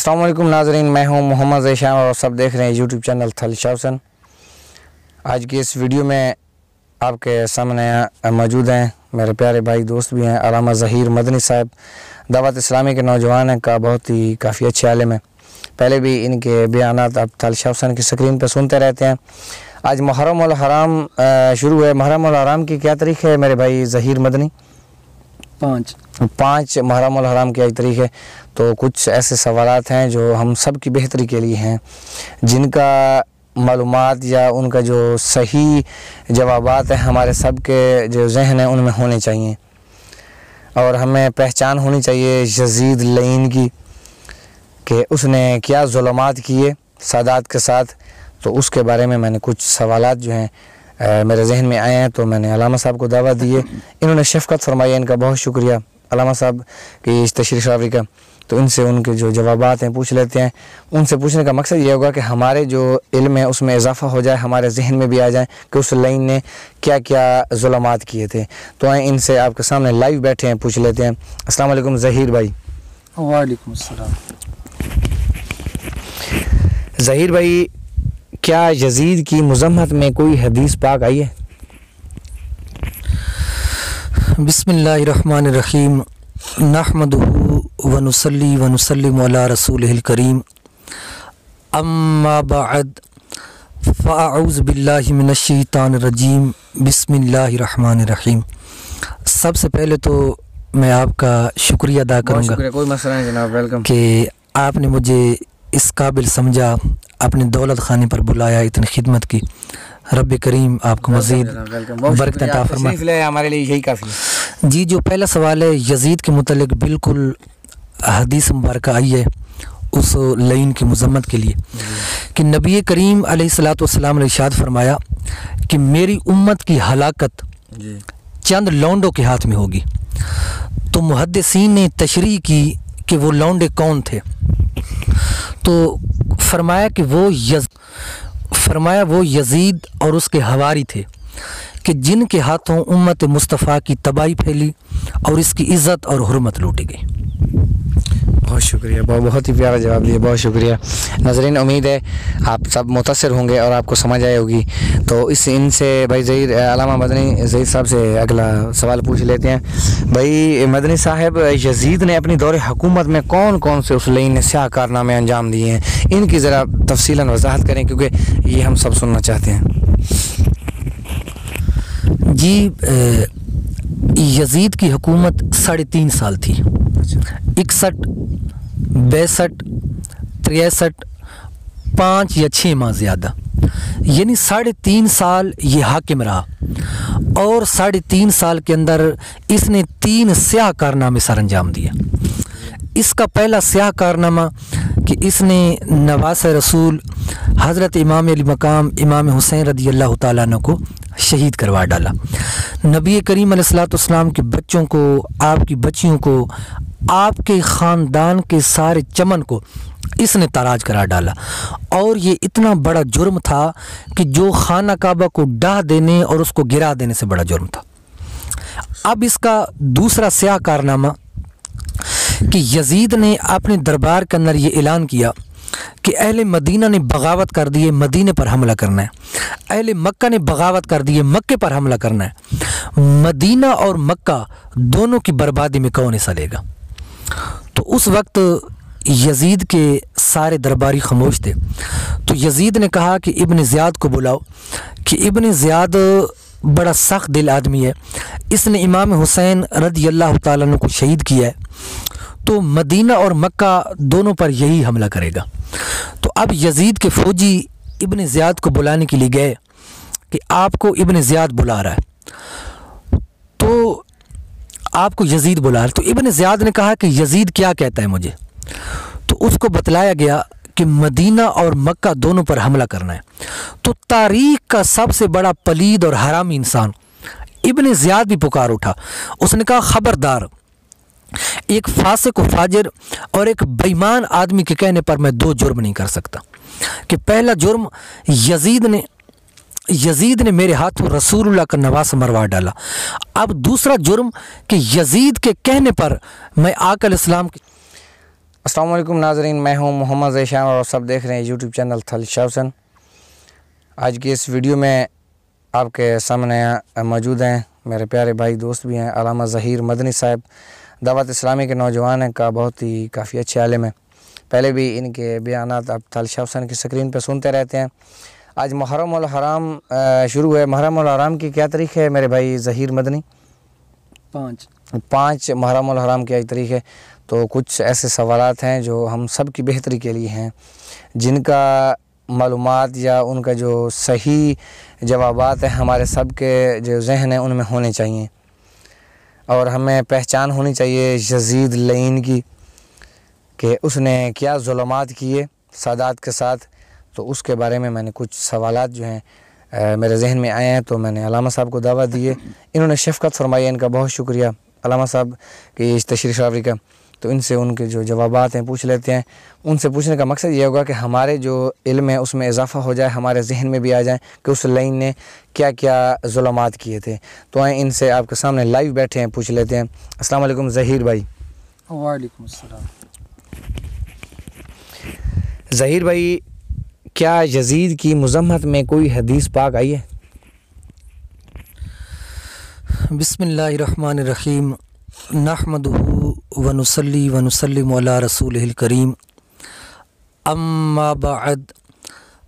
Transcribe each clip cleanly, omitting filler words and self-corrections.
अस्सलाम वालेकुम नाज़रीन, मैं हूं मोहम्मद ज़ैशान और सब देख रहे हैं यूट्यूब चैनल थलशावसन। आज की इस वीडियो में आपके सामने मौजूद हैं मेरे प्यारे भाई दोस्त भी हैं अल्लामा ज़हीर मदनी साहब। दावत इस्लामी के नौजवान हैं का बहुत ही काफ़ी अच्छे आलिम हैं। पहले भी इनके बयानात आप थलशावसन की स्क्रीन पर सुनते रहते हैं। आज मुहर्रम उल हराम शुरू है। मुहर्रम उल हराम की क्या तारीख़ है मेरे भाई ज़हीर मदनी? 5 मुहर्रम उल हराम की आज तारीख़ है। तो कुछ ऐसे सवालात हैं जो हम सब की बेहतरी के लिए हैं, जिनका मालूमात या उनका जो सही जवाबात है हमारे सब के जो जहन है उनमें होने चाहिए। और हमें पहचान होनी चाहिए यजीद लईन की कि उसने क्या जुल्मात किए सादात के साथ। तो उसके बारे में मैंने कुछ सवालात जो हैं मेरे जहन में आए हैं, तो मैंने अल्लामा साहब को दावत दी है। इन्होंने शफ़क़त फरमाई, इनका बहुत शुक्रिया अल्लामा साहब की इस तशरीफ़ आवरी का। तो इनसे उनके जो जवाबात हैं पूछ लेते हैं। उनसे पूछने का मकसद ये होगा कि हमारे जो इल्म है उसमें इजाफ़ा हो जाए, हमारे जहन में भी आ जाए कि उस लाइन ने क्या क्या जुल्मात किए थे। तो आए इनसे आपके सामने लाइव बैठे हैं, पूछ लेते हैं। अस्सलाम वालेकुम ज़हीर भाई। वालेकुम अस्सलाम। ज़हीर भाई, क्या यजीद की मुज़म्मत में कोई हदीस पाक आई है? बिस्मिल्लाहिर्रहमानिर्रहीम। नहमदुहु व नुसल्ली व नुसल्लिमु अला रसूलिहिल करीम। अम्मा बअद फ़अऊज़ु बिल्लाहि मिनश शैतानिर रजीम। बिस्मिल्लाहिर्रहमानिर्रहीम। सबसे पहले तो मैं आपका शुक्रिया अदा करूँगा, कोई मसला नहीं जनाब, वेलकम, कि आपने मुझे इस काबिल समझा, अपने दौलत खाने पर बुलाया, इतनी खिदमत की। रब करीम आपको मज़ीद बरकत अता फरमाए। हमारे लिए यही काफ़ी है। जी, जो पहला सवाल है यजीद के मुतल्लिक़, बिल्कुल हदीस मुबारक आई है उस लाइन की मज़म्मत के लिए कि नबी करीम अलैहिस्सलातु वस्सलाम ने इरशाद फरमाया कि मेरी उम्मत की हलाकत चंद लौंडों के हाथ में होगी। तो मुहद्दिसीन ने तशरीह की कि वो लौंडे कौन थे। तो फरमाया कि वो यजीद और उसके हवारी थे कि जिनके हाथों उम्मत मुस्तफ़ा की तबाही फैली और इसकी इज़्ज़त और हुर्मत लूटी गई। बहुत शुक्रिया, बहुत ही प्यारा जवाब दिया, बहुत शुक्रिया। नाज़रीन, उम्मीद है आप सब मुतासिर होंगे और आपको समझ आई होगी। तो इनसे भाई ज़हीर अल्लामा मदनी ज़हीर साहब से अगला सवाल पूछ लेते हैं। भाई मदनी साहब, यजीद ने अपनी दौरे हुकूमत में कौन कौन से उस लाइन ने स्याह कारनामे अंजाम दिए हैं, इनकी ज़रा तफसीलन वजाहत करें, क्योंकि ये हम सब सुनना चाहते हैं। जी, यजीद की हुकूमत 3.5 साल थी। 61, 62, 63, 5 या 6 माह ज़्यादा, यानी 3.5 साल ये हाकिम रहा। और 3.5 साल के अंदर इसने 3 स्याह कारनामे सर अंजाम दिए। इसका पहला स्याह कारनामा कि इसने नवास रसूल हज़रत इमाम अली मकाम इमाम हुसैन रज़ियल्लाहु ताला अन्हु को शहीद करवा डाला। नबी करीम अलैहिस्सलातु वस्सलाम के बच्चों को, आपकी बच्चियों को, आपके ख़ानदान के सारे चमन को इसने ताराज करा डाला। और ये इतना बड़ा जुर्म था कि जो खाना काबा को डाह देने और उसको गिरा देने से बड़ा जुर्म था। अब इसका दूसरा स्याह कारनामा कि यजीद ने अपने दरबार के अंदर ये ऐलान किया कि अहले मदीना ने बगावत कर दी है, मदीने पर हमला करना है। अहले मक्का ने बगावत कर दी है, मक्के पर हमला करना है। मदीना और मक्का दोनों की बर्बादी में कौन हिस्सा लेगा? तो उस वक्त यजीद के सारे दरबारी खामोश थे। तो यजीद ने कहा कि इब्न ज़ियाद को बुलाओ, कि इब्न ज़ियाद बड़ा सख्त दिल आदमी है, इसने इमाम हुसैन रज़ियल्लाहु ताला अन्हु को शहीद किया है, तो मदीना और मक्का दोनों पर यही हमला करेगा। तो अब यजीद के फ़ौजी इब्न ज़ियाद को बुलाने के लिए गए कि आपको इब्न ज़ियाद बुला रहा है। तो आपको यजीद बुला रहा है। तो इब्न ज़ियाद ने कहा कि यजीद क्या कहता है मुझे। तो उसको बतलाया गया कि मदीना और मक्का दोनों पर हमला करना है। तो तारीख़ का सबसे बड़ा पलीद और हरामी इंसान इब्न ज़ियाद भी पुकार उठा। उसने कहा, ख़बरदार, एक फासिक व फाजिर और एक बेईमान आदमी के कहने पर मैं 2 जुर्म नहीं कर सकता। कि पहला जुर्म, यजीद ने मेरे हाथों रसूलुल्लाह का नवासा मरवा डाला। अब दूसरा जुर्म कि यजीद के कहने पर मैं आका इस्लाम अस्सलाम वालेकुम नाज़रीन, मैं हूं मोहम्मद ज़ैशान और सब देख रहे हैं यूट्यूब चैनल थल शासन। आज की इस वीडियो में आपके सामने मौजूद हैं मेरे प्यारे भाई दोस्त भी हैं अल्लामा ज़हीर मदनी साहब। दावत इस्लामी के नौजवान हैं का बहुत ही काफ़ी अच्छे आलिम हैं। पहले भी इनके बयानात आप थल शासन की स्क्रीन पर सुनते रहते हैं। आज मुहर्रम उल हराम शुरू है। मुहर्रम उल हराम की क्या तारीख़ है मेरे भाई ज़हीर मदनी? 5 मुहर्रम उल हराम की आज तारीख़ है। तो कुछ ऐसे सवालात हैं जो हम सब की बेहतरी के लिए हैं, जिनका मालूमात या उनका जो सही जवाबात है हमारे सब के जो जहन है उनमें होने चाहिए। और हमें पहचान होनी चाहिए यज़ीद लईन की कि उसने क्या जुल्मात किए सादात के साथ। तो उसके बारे में मैंने कुछ सवालात जो हैं मेरे जहन में आए हैं, तो मैंने अल्लामा साहब को दावत दी है। इन्होंने शफ़क़त फरमाई, इनका बहुत शुक्रिया अल्लामा साहब की इस तशरीफ़ आवरी का। तो इनसे उनके जो जवाबात हैं पूछ लेते हैं। उनसे पूछने का मकसद ये होगा कि हमारे जो इल्म है उसमें इजाफ़ा हो जाए, हमारे जहन में भी आ जाए कि उस लाइन ने क्या क्या जुल्मात किए थे। तो आए इनसे आपके सामने लाइव बैठे हैं, पूछ लेते हैं। अस्सलाम वालेकुम ज़हीर भाई। वालेकुम अस्सलाम। ज़हीर भाई, क्या यज़ीद की मज़म्मत में कोई हदीस पाक आई है? बिस्मिल्लाहिर्रहमानिर्रहीम। नहमदुहु व नुसल्ली व नुसल्लिमु अला रसूलिहिल करीम। अम्मा बअद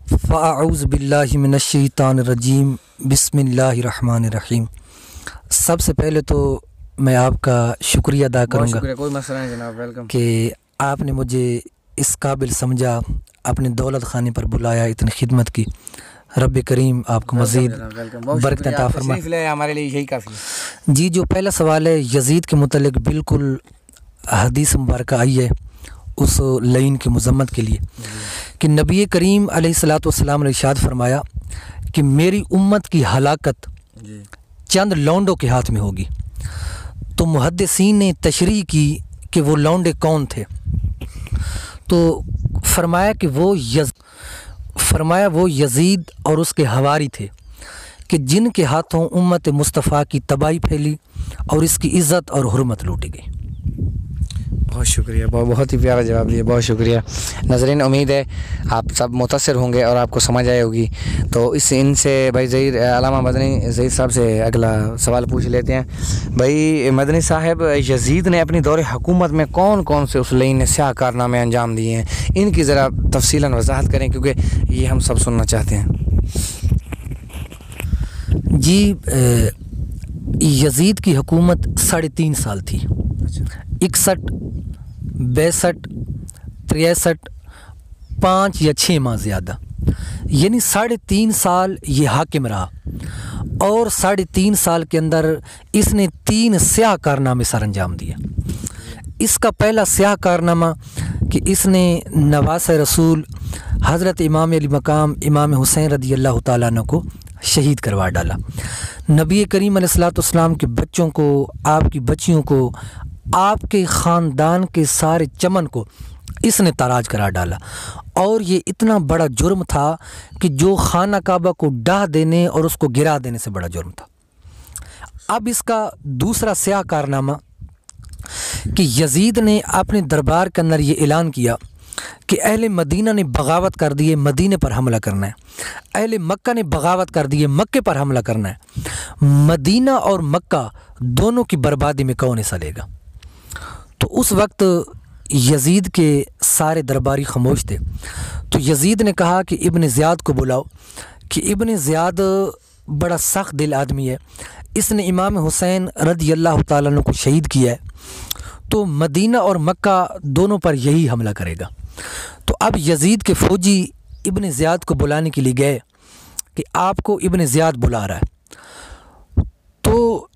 फ़अऊज़ु बिल्लाहि मिनश शैतानिर रजीम। बिस्मिल्लाहिर्रहमानिर्रहीम। सबसे पहले तो मैं आपका शुक्रिया अदा करूँगा, कोई मसला नहीं जनाब, वेलकम, कि आपने मुझे इस काबिल समझा, अपने दौलत खाने पर बुलाया, इतनी खिदमत की। रब करीम आपको मज़ीद बरकत अता फरमाए। हमारे लिए यही काफ़ी है। जी, जो पहला सवाल है यज़ीद के मुतल्लिक़, बिल्कुल हदीस मुबारक आई है उस लाइन की मज़म्मत के लिए कि नबी करीम अलैहिस्सलातु वस्सलाम ने इरशाद फरमाया कि मेरी उम्मत की हलाकत चंद लौंडों के हाथ में होगी। तो मुहद्दिसीन ने तशरीह की कि वो लौंडे कौन थे। तो फरमाया कि वो यज़ीद और उसके हवारी थे कि जिनके हाथों उम्मत मुस्तफ़ा की तबाही फैली और इसकी इज़्ज़त और हुर्मत लूटी गई। बहुत शुक्रिया, बहुत ही प्यारा जवाब दिया, बहुत शुक्रिया। नाज़रीन, उम्मीद है आप सब मुतासिर होंगे और आपको समझ आई होगी। तो इनसे भाई ज़हीर अल्लामा मदनी ज़हीर साहब से अगला सवाल पूछ लेते हैं। भाई मदनी साहब, यज़ीद ने अपनी दौरे हुकूमत में कौन कौन से उस लाइन ने स्याह कारनामे अंजाम दिए हैं, इनकी ज़रा तफसीलन वजाहत करें, क्योंकि ये हम सब सुनना चाहते हैं। जी, यज़ीद की हुकूमत 3.5 साल थी। 61, 62, 63, 5 या 6 माह ज़्यादा, यानी 3.5 साल ये हाकिम रहा। और 3.5 साल के अंदर इसने 3 स्याह कारनामे सर अंजाम दिए। इसका पहला स्याह कारनामा कि इसने नवास रसूल हज़रत इमाम अली मकाम इमाम हुसैन रदी अल्लाह तआला अन्हु को शहीद करवा डाला। नबी करीम अलैहिस्सलातु वस्सलाम के बच्चों को, आपकी बच्चियों को, आपके ख़ानदान के सारे चमन को इसने ताराज करार डाला। और ये इतना बड़ा जुर्म था कि जो खाना काबा को डाह देने और उसको गिरा देने से बड़ा जुर्म था। अब इसका दूसरा स्याह कारनामा कि यज़ीद ने अपने दरबार के अंदर ये ऐलान किया कि अहले मदीना ने बगावत कर दी है, मदीने पर हमला करना है। अहले मक्का ने बगावत कर दी है, मक्के पर हमला करना है। मदीना और मक्का दोनों की बर्बादी में कौन हिस्सा लेगा। तो उस वक्त यज़ीद के सारे दरबारी खामोश थे। तो यज़ीद ने कहा कि इब्न ज़ियाद को बुलाओ, कि इब्न ज़ियाद बड़ा सख्त दिल आदमी है, इसने इमाम हुसैन रदी अल्लाह तआला अन्हु को शहीद किया है, तो मदीना और मक्का दोनों पर यही हमला करेगा। तो अब यज़ीद के फ़ौजी इब्न ज़ियाद को बुलाने के लिए गए कि आपको इब्न ज़ियाद बुला रहा है। तो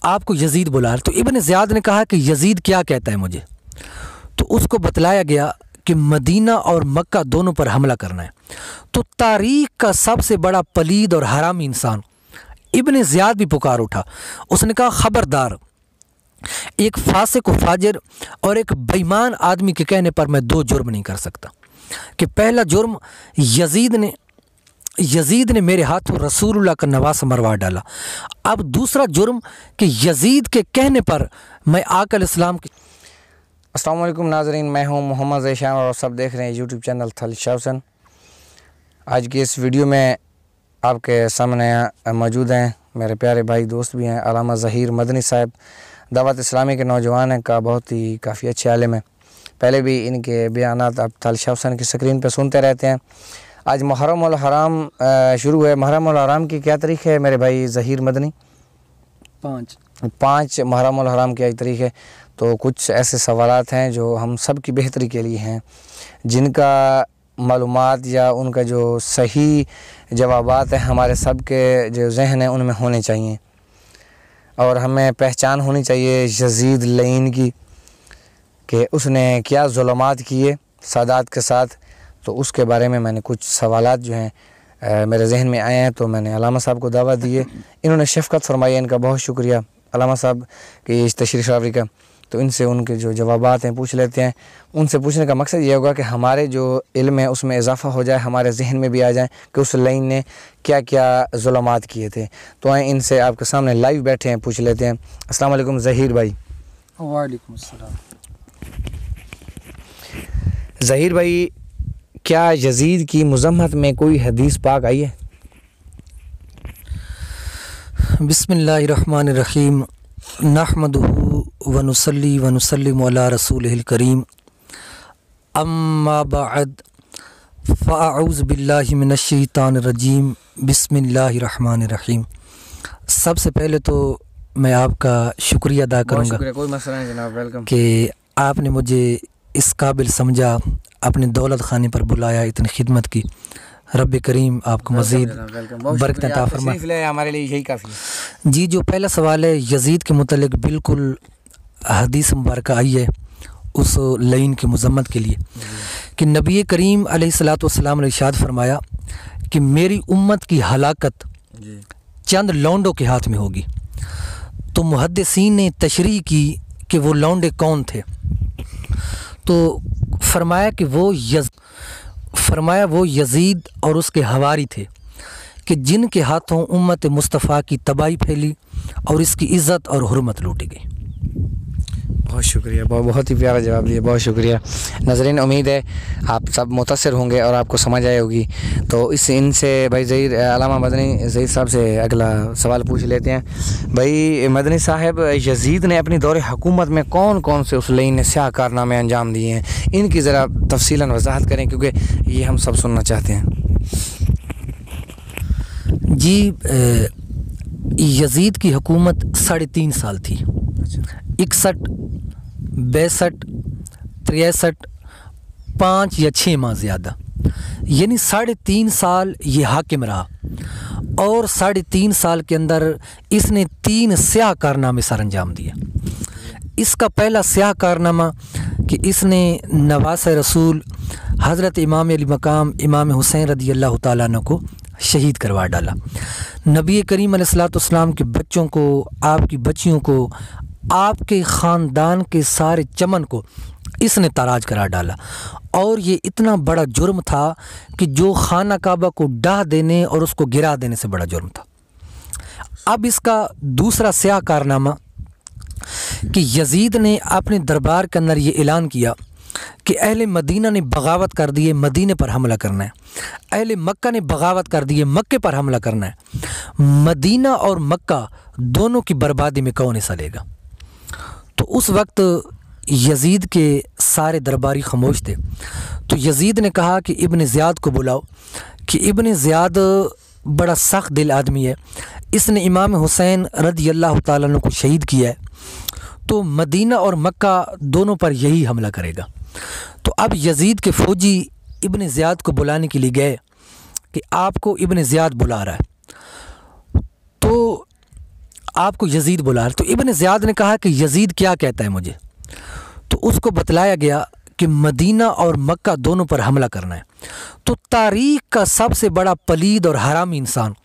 आपको यज़ीद बुला रहा है। तो इब्न ज़ियाद ने कहा कि यज़ीद क्या कहता है मुझे। तो उसको बतलाया गया कि मदीना और मक्का दोनों पर हमला करना है। तो तारीख़ का सबसे बड़ा पलीद और हरामी इंसान इब्न ज़ियाद भी पुकार उठा। उसने कहा खबरदार, एक फासिक व फाजिर और एक बेईमान आदमी के कहने पर मैं 2 जुर्म नहीं कर सकता। कि पहला जुर्म यज़ीद ने मेरे हाथों रसूलुल्लाह का नवासा मरवा डाला। अब दूसरा जुर्म कि यज़ीद के कहने पर मैं आका अलैहिस्सलाम की। अस्सलाम वालेकुम नाज़रीन, मैं हूं मोहम्मद ज़ैशान और आप सब देख रहे हैं यूट्यूब चैनल थलशावसन। आज की इस वीडियो में आपके सामने मौजूद हैं मेरे प्यारे भाई दोस्त भी हैं, अल्लामा ज़हीर मदनी साहब। दावत इस्लामी के नौजवान हैं का बहुत ही काफ़ी अच्छे आलिम हैं। पहले भी इनके बयानात आप थलशावसन की स्क्रीन पर सुनते रहते हैं। आज मुहर्रम उल हराम शुरू है। मुहर्रम उल हराम की क्या तारीख़ है मेरे भाई ज़हीर मदनी? 5 मुहर्रम उल हराम की आज तारीख़ है। तो कुछ ऐसे सवालात हैं जो हम सब की बेहतरी के लिए हैं, जिनका मालूमात या उनका जो सही जवाबात हैं हमारे सब के जो जहन है उनमें होने चाहिए। और हमें पहचान होनी चाहिए यज़ीद लईन की कि उसने क्या जुल्मात किए सादात के साथ। तो उसके बारे में मैंने कुछ सवालात जो हैं मेरे जहन में आए हैं, तो मैंने अल्लामा साहब को दावत दी है। इन्होंने शफ़क़त फरमाई, इनका बहुत शुक्रिया अल्लामा साहब की इस तशरीफ़ आवरी का। तो इनसे उनके जो जवाबात हैं पूछ लेते हैं। उनसे पूछने का मकसद ये होगा कि हमारे जो इल्म है उसमें इजाफ़ा हो जाए, हमारे जहन में भी आ जाए कि उस लाइन ने क्या क्या जुल्मात किए थे। तो आए इनसे आपके सामने लाइव बैठे हैं, पूछ लेते हैं। अस्सलाम वालेकुम ज़हीर भाई। वालेकुम अस्सलाम। ज़हीर भाई, क्या यज़ीद की मज़म्मत में कोई हदीस पाक आई है? बिस्मिल्लाहिर्रहमानिर्रहीम, नहमदुहु व नुसल्ली व नुसल्लिमु अला रसूलिहिल करीम, अम्मा बअद, फ़अऊज़ु बिल्लाहि मिनश शैतानिर रजीम, बिस्मिल्लाहिर्रहमानिर्रहीम। सबसे पहले तो मैं आपका शुक्रिया अदा करूँगा, कोई मसला नहीं जनाब, वेलकम, कि आपने मुझे इस काबिल समझा, अपने दौलत खाने पर बुलाया, इतनी खिदमत की। रब करीम आपको मज़ीद बरकत अता फरमाए, हमारे लिए यही काफ़ी है। जी, जो पहला सवाल है यज़ीद के मुतल्लिक़, बिल्कुल हदीस मुबारक आई है उस लाइन की मज़म्मत के लिए कि नबी करीम अलैहिस्सलातु वस्सलाम ने इरशाद फरमाया कि मेरी उम्मत की हलाकत चंद लौंडों के हाथ में होगी। तो मुहद्दिसीन ने तशरीह की कि वो लौंडे कौन थे। तो फरमाया कि वो यज़ीद और उसके हवारी थे कि जिनके हाथों उम्मत मुस्तफ़ा की तबाही फैली और इसकी इज़्ज़त और हुर्मत लूटी गई। बहुत शुक्रिया, बहुत ही प्यारा जवाब दिया, बहुत शुक्रिया। नाज़रीन, उम्मीद है आप सब मुतासिर होंगे और आपको समझ आई होगी। तो इनसे भाई ज़हीर अल्लामा मदनी ज़हीर साहब से अगला सवाल पूछ लेते हैं। भाई मदनी साहब, यज़ीद ने अपनी दौरे हुकूमत में कौन कौन से उस लाइन ने स्याह कारनामे अंजाम दिए हैं, इनकी ज़रा तफसीलन वजाहत करें, क्योंकि ये हम सब सुनना चाहते हैं। जी, यज़ीद की हुकूमत 3.5 साल थी। 61, 62, 63, 5 या 6 माह ज़्यादा, यानी 3.5 साल ये हाकिम रहा। और 3.5 साल के अंदर इसने 3 स्याह कारनामे सर अंजाम दिए। इसका पहला स्याह कारनामा कि इसने नवास रसूल हज़रत इमाम अली मकाम इमाम हुसैन रज़ी अल्लाह तआला अन्हु को शहीद करवा डाला। नबी करीम अलैहिस्सलातु वस्सलाम के बच्चों को, आपकी बच्चियों को, आपके ख़ानदान के सारे चमन को इसने ताराज करार डाला। और ये इतना बड़ा जुर्म था कि जो खाना काबा को डाह देने और उसको गिरा देने से बड़ा जुर्म था। अब इसका दूसरा स्याह कारनामा कि यज़ीद ने अपने दरबार के अंदर ये ऐलान किया कि अहले मदीना ने बगावत कर दी है, मदीने पर हमला करना है। अहले मक्का ने बगावत कर दी है, मक्के पर हमला करना है। मदीना और मक्का दोनों की बर्बादी में कौन हिस्सा लेगा। तो उस वक्त यज़ीद के सारे दरबारी खामोश थे। तो यज़ीद ने कहा कि इब्न ज़ियाद को बुलाओ, कि इब्न ज़ियाद बड़ा सख्त दिल आदमी है, इसने इमाम हुसैन रज़ी अल्लाह तआला अन्हु को शहीद किया है, तो मदीना और मक्का दोनों पर यही हमला करेगा। तो अब यज़ीद के फ़ौजी इब्न ज़ियाद को बुलाने के लिए गए कि आपको इब्न ज़ियाद बुला रहा है। तो आपको यज़ीद बुला रहा है। तो इब्न ज़ियाद ने कहा कि यज़ीद क्या कहता है मुझे। तो उसको बतलाया गया कि मदीना और मक्का दोनों पर हमला करना है। तो तारीख़ का सबसे बड़ा पलीद और हरामी इंसान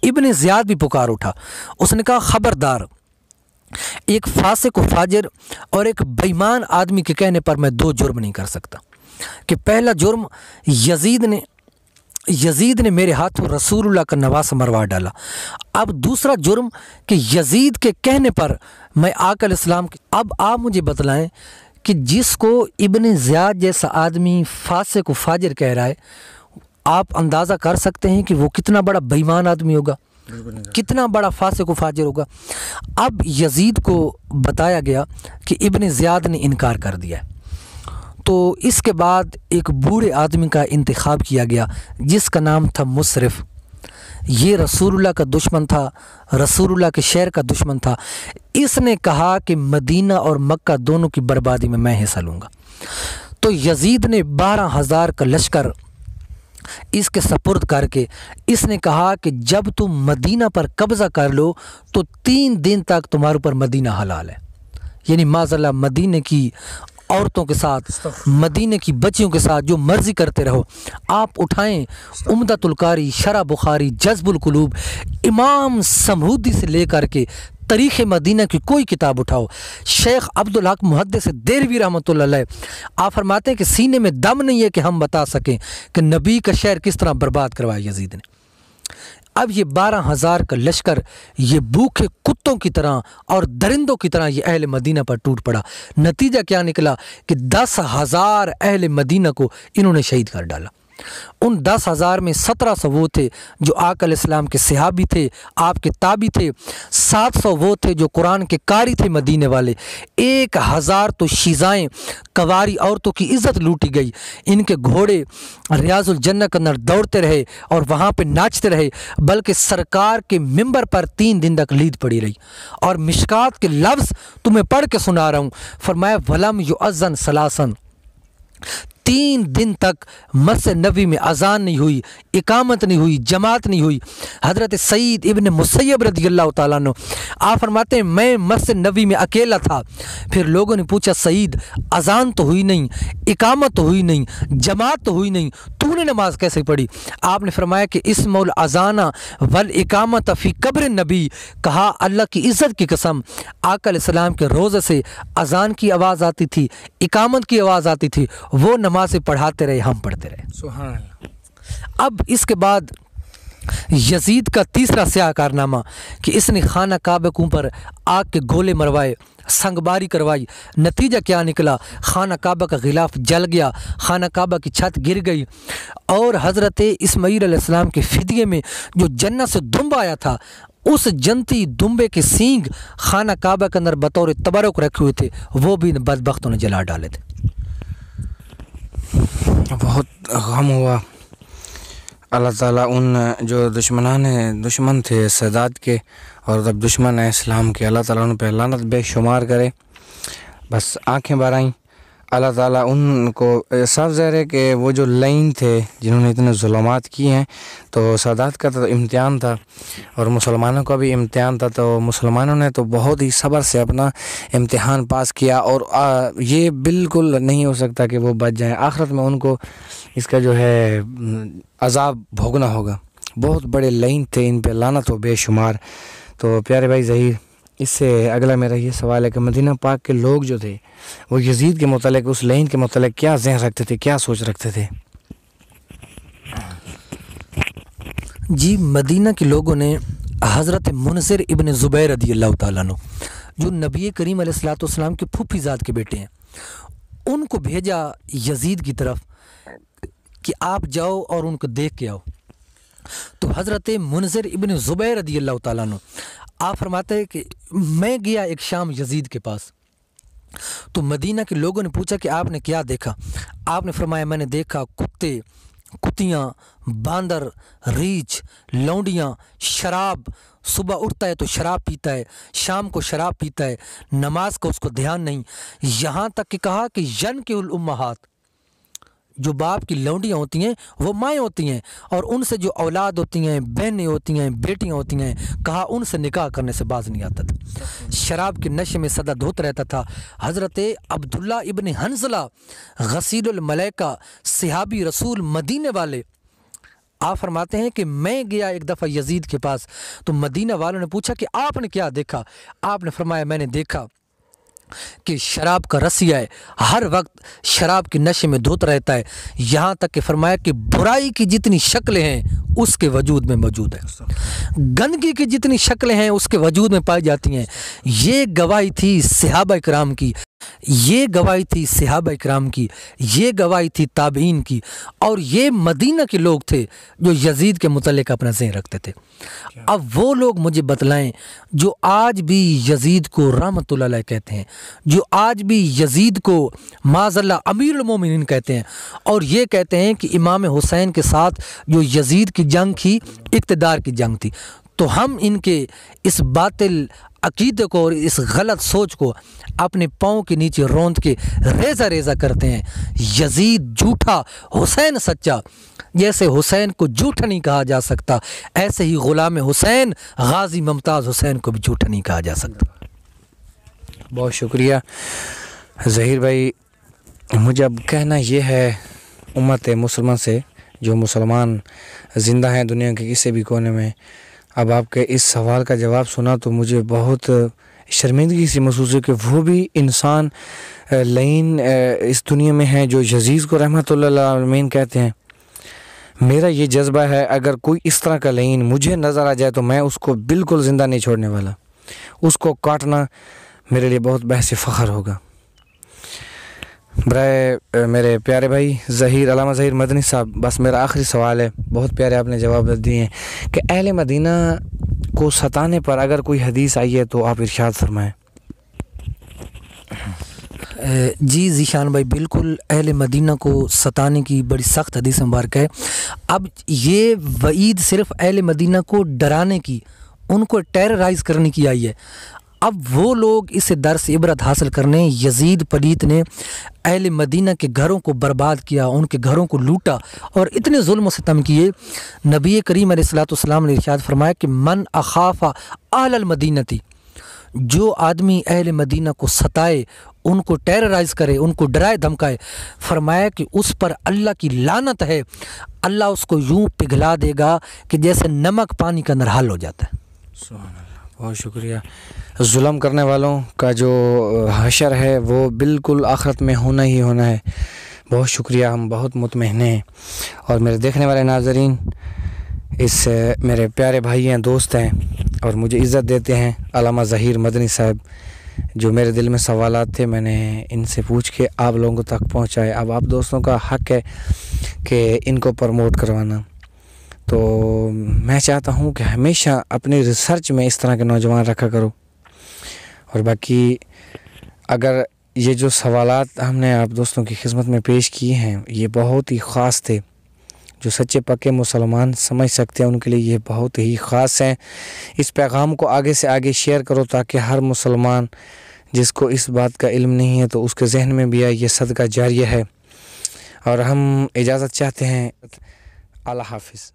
इब्न ज़ियाद भी पुकार उठा। उसने कहा खबरदार, एक फासिक व फाजिर और एक बेईमान आदमी के कहने पर मैं 2 जुर्म नहीं कर सकता। कि पहला जुर्म यज़ीद ने मेरे हाथों रसूलुल्लाह का नवासा मरवा डाला। अब दूसरा जुर्म कि यज़ीद के कहने पर मैं आका अलैहिस्सलाम। अब आप मुझे बतलाएं कि जिसको इब्न ज़ियाद जैसा आदमी फासिक व फाजिर कह रहा है, आप अंदाज़ा कर सकते हैं कि वो कितना बड़ा बेईमान आदमी होगा, कितना बड़ा फासिक व फाजिर होगा। अब यजीद को बताया गया कि इब्न ज़ियाद ने इनकार कर दिया है, तो इसके बाद एक बूढ़े आदमी का इंतखाब किया गया जिसका नाम था मुसरिफ़। ये रसूलुल्लाह का दुश्मन था, रसूलुल्लाह के शहर का दुश्मन था। इसने कहा कि मदीना और मक्का दोनों की बर्बादी में मैं हिस्सा लूँगा। तो यजीद ने 12,000 का लश्कर इसके सपुर्द करके इसने कहा कि जब तुम मदीना पर कब्ज़ा कर लो तो 3 दिन तक तुम्हारे ऊपर मदीना हलाल है। यानी माज़अल्लाह मदीने की औरतों के साथ, मदीने की बच्चियों के साथ जो मर्ज़ी करते रहो। आप उठाएं उम्दतुल कारी, शरह बुखारी, जज़्बुल कुलूब, इमाम समूदी से लेकर के तारीख़ मदीना की कोई किताब उठाओ, शेख अब्दुल हक मुहद्दिस देहलवी रहमतुल्लाह अलैह आप फरमाते हैं कि सीने में दम नहीं है कि हम बता सकें कि नबी का शहर किस तरह बर्बाद करवाया यजीद ने। अब ये 12,000 का लश्कर ये भूखे कुत्तों की तरह और दरिंदों की तरह ये अहले मदीना पर टूट पड़ा। नतीजा क्या निकला कि 10,000 अहले मदीना को इन्होंने शहीद कर डाला। उन 10,000 में 1700 वो थे जो आका अलैहिस्सलाम के सहाबी थे, आपके ताबी थे। 700 वो थे जो कुरान के कारी थे मदीने वाले। 1,000 तो शीज़ाएँ कवारी औरतों की इज़्ज़त लूटी गई। इनके घोड़े रियाजुल जन्नत के अंदर दौड़ते रहे और वहाँ पे नाचते रहे, बल्कि सरकार के मिंबर पर 3 दिन तक लीद पड़ी रही। और मिशकात के लफ्ज़ तुम्हें पढ़ के सुना रहा हूँ, फरमाया वलम युअज़्ज़न सलासन, 3 दिन तक मस्जिद नबी में अजान नहीं हुई, इकामत नहीं हुई, जमात नहीं हुई। हज़रत सईद इब्न मुसय्यब रज़ियल्लाहु ताला अन्हु आप फरमाते हैं मैं मस्जिद नबी में अकेला था। फिर लोगों ने पूछा सईद अजान तो हुई नहीं, इकामत तो हुई नहीं, जमात तो हुई नहीं, तूने नमाज कैसे पढ़ी? आपने फरमाया कि इस्मुल अजाना वल इकामत फ़ी कब्र नबी, कहा अल्लाह की इज़्ज़त की कसम आका अलैहिस्सलाम के रोज़े से अजान की आवाज़ आती थी, इकामत की आवाज़ आती थी, वो नमाज से पढ़ाते रहे, हम पढ़ते रहे। सुभान अल्लाह। अब इसके बाद यजीद का तीसरा स्याह कारनामा कि इसने खाना काबा के ऊपर आग के गोले मरवाए, संगबारी करवाई। नतीजा क्या निकला? खाना काबा का गिलाफ जल गया, खाना काबा की छत गिर गई और हज़रत इस्माईल अलैहिस्सलाम के फिदिये में जो जन्नत से दुम्बा आया था, उस जनती दुम्बे के सींग खाना काबा के अंदर बतौर तबरुक रखे हुए थे, वो भी बदबख्तों ने जला डाले थे। बहुत गम हुआ। अल्लाह ताला उन जो दुश्मन थे सदात के और जब दुश्मन है इस्लाम के, अल्लाह ताला उन पर लानत बेशुमार करे। बस आंखें भर आईं। अल्लाह ताला उनको साफ ज़ाहिर है कि वो जो लाइन थे जिन्होंने इतने जुल्मात किए हैं, तो सदात का तो इम्तिहान था और मुसलमानों का भी इम्तिहान था। तो मुसलमानों ने तो बहुत ही सब्र से अपना इम्तिहान पास किया और ये बिल्कुल नहीं हो सकता कि वो बच जाएं। आखिरत में उनको इसका जो है अज़ाब भोगना होगा। बहुत बड़े लाइन थे, इन पे लानत हो बेशुमार। तो प्यारे भाई ज़हीर, इससे अगला मेरा ये सवाल है कि मदीना पाक के लोग जो थे वो यजीद के मुतालिक, उस लाइन के मुतालिक क्या ज़हन रखते थे, क्या सोच रखते थे? जी, मदीना के लोगों ने हज़रत मुनज़िर इब्न ज़ुबैर रज़ियल्लाहु ताला अन्हु जो नबी करीम अलैहिस्सलातु वस्सलाम के फूफीज़ाद के बेटे हैं, उनको भेजा यजीद की तरफ कि आप जाओ और उनको देख के आओ। तो हज़रत मुनज़िर इब्न ज़ुबैर रज़ियल्लाहु ताला अन्हु आप फरमाते हैं कि मैं गया एक शाम यजीद के पास। तो मदीना के लोगों ने पूछा कि आपने क्या देखा? आपने फरमाया मैंने देखा कुत्ते, कुतियाँ, बांदर, रीछ, लौंडियाँ, शराब। सुबह उठता है तो शराब पीता है, शाम को शराब पीता है, नमाज का उसको ध्यान नहीं। यहाँ तक कि कहा कि यन के उल उम्महात, जो बाप की लौंडियाँ होती हैं वो माएँ होती हैं और उनसे जो औलाद होती हैं, बहनें होती हैं, बेटियाँ होती हैं, कहा उनसे निकाह करने से बाज नहीं आता था। शराब के नशे में सदा धोता रहता था। हज़रत अब्दुल्ला इब्न हंज़ला गसीलुल मलाइका सहाबी रसूल मदीने वाले आप फरमाते हैं कि मैं गया एक दफ़ा यजीद के पास। तो मदीना वालों ने पूछा कि आपने क्या देखा? आपने फरमाया मैंने देखा कि शराब का रसिया है, हर वक्त शराब के नशे में धुत रहता है। यहाँ तक कि फरमाया कि बुराई की जितनी शक्लें हैं उसके वजूद में मौजूद है, गंदगी की जितनी शक्लें हैं उसके वजूद में पाई जाती हैं। ये गवाही थी सहाबा इकराम की ये गवाही थी सहाबा इकराम की, ये गवाही थी ताबीन की, और ये मदीना के लोग थे जो यजीद के मुतल्लिक अपना ज़हन रखते थे। अब वो लोग मुझे बतलाएं जो आज भी यजीद को रहमतुल्लाह अलैह कहते हैं, जो आज भी यजीद को माज़अल्लाह अमीरुल मोमिनीन कहते हैं, और ये कहते हैं कि इमाम हुसैन के साथ जो यजीद की जंग थी इक़्तिदार की जंग थी। तो हम इनके इस बातिल अकीदे को और इस गलत सोच को अपने पाँव के नीचे रौंद के रेज़ा रेज़ा करते हैं। यजीद झूठा, हुसैन सच्चा। जैसे हुसैन को झूठा नहीं कहा जा सकता, ऐसे ही ग़ुलाम हुसैन गाज़ी मुमताज़ हुसैन को भी झूठा नहीं कहा जा सकता। बहुत शुक्रिया ज़हीर भाई। मुझे अब कहना ये है उम्मत मुसलमान से, जो मुसलमान ज़िंदा हैं दुनिया के किसी भी कोने में, अब आपके इस सवाल का जवाब सुना तो मुझे बहुत शर्मिंदगी सी महसूस हुई कि वो भी इंसान लईन इस दुनिया में है जो यजीद को रहमतुल्लाह अलैह कहते हैं। मेरा ये जज्बा है, अगर कोई इस तरह का लईन मुझे नज़र आ जाए तो मैं उसको बिल्कुल ज़िंदा नहीं छोड़ने वाला। उसको काटना मेरे लिए बहुत बहस फ़ख्र होगा। बराए मेरे प्यारे भाई ज़हीर, अल्लामा ज़हीर मदनी साहब, बस मेरा आखिरी सवाल है, बहुत प्यारे आपने जवाब दिए हैं, कि अहले मदीना को सताने पर अगर कोई हदीस आई है तो आप इरशाद फरमाएं। जी ज़ीशान भाई, बिल्कुल अहले मदीना को सताने की बड़ी सख्त हदीस मुबारक है। अब ये वईद सिर्फ़ अहले मदीना को डराने की, उनको टेरराइज़ करने की आई है। अब वो लोग इसे दर्स इबरत हासिल करने, यजीद पलीत ने अहले मदीना के घरों को बर्बाद किया, उनके घरों को लूटा और इतने जुल्म सितम किए। नबी करीम अलैहिस्सलाम ने इरशाद फरमाया कि मन अखाफ़ा अहलल मदीनती, जो आदमी अहले मदीना को सताए, उनको टेरराइज़ करे, उनको डराए धमकाए, फरमाया कि उस पर अल्लाह की लानत है। अल्लाह उसको यूँ पिघला देगा कि जैसे नमक पानी का नरहाल हो जाता है। बहुत शुक्रिया। जुल्म करने वालों का जो हशर है वो बिल्कुल आखिरत में होना ही होना है। बहुत शुक्रिया, हम बहुत मुतमईन हैं। और मेरे देखने वाले नाज़रीन, इस मेरे प्यारे भाई हैं, दोस्त हैं और मुझे इज़्ज़त देते हैं, अल्लामा ज़हीर मदनी साहब, जो मेरे दिल में सवालात थे मैंने इनसे पूछ के आप लोगों तक पहुँचाए। अब आप दोस्तों का हक़ है कि इनको प्रमोट करवाना। तो मैं चाहता हूँ कि हमेशा अपनी रिसर्च में इस तरह के नौजवान रखा करो। और बाकी अगर ये जो सवालात हमने आप दोस्तों की खिदमत में पेश किए हैं, ये बहुत ही ख़ास थे। जो सच्चे पक्के मुसलमान समझ सकते हैं उनके लिए ये बहुत ही ख़ास हैं। इस पैगाम को आगे से आगे शेयर करो ताकि हर मुसलमान जिसको इस बात का इल्म नहीं है तो उसके जहन में भी आए ये सदका जारिया है। और हम इजाज़त चाहते हैं। अल्लाह हाफ़िज़।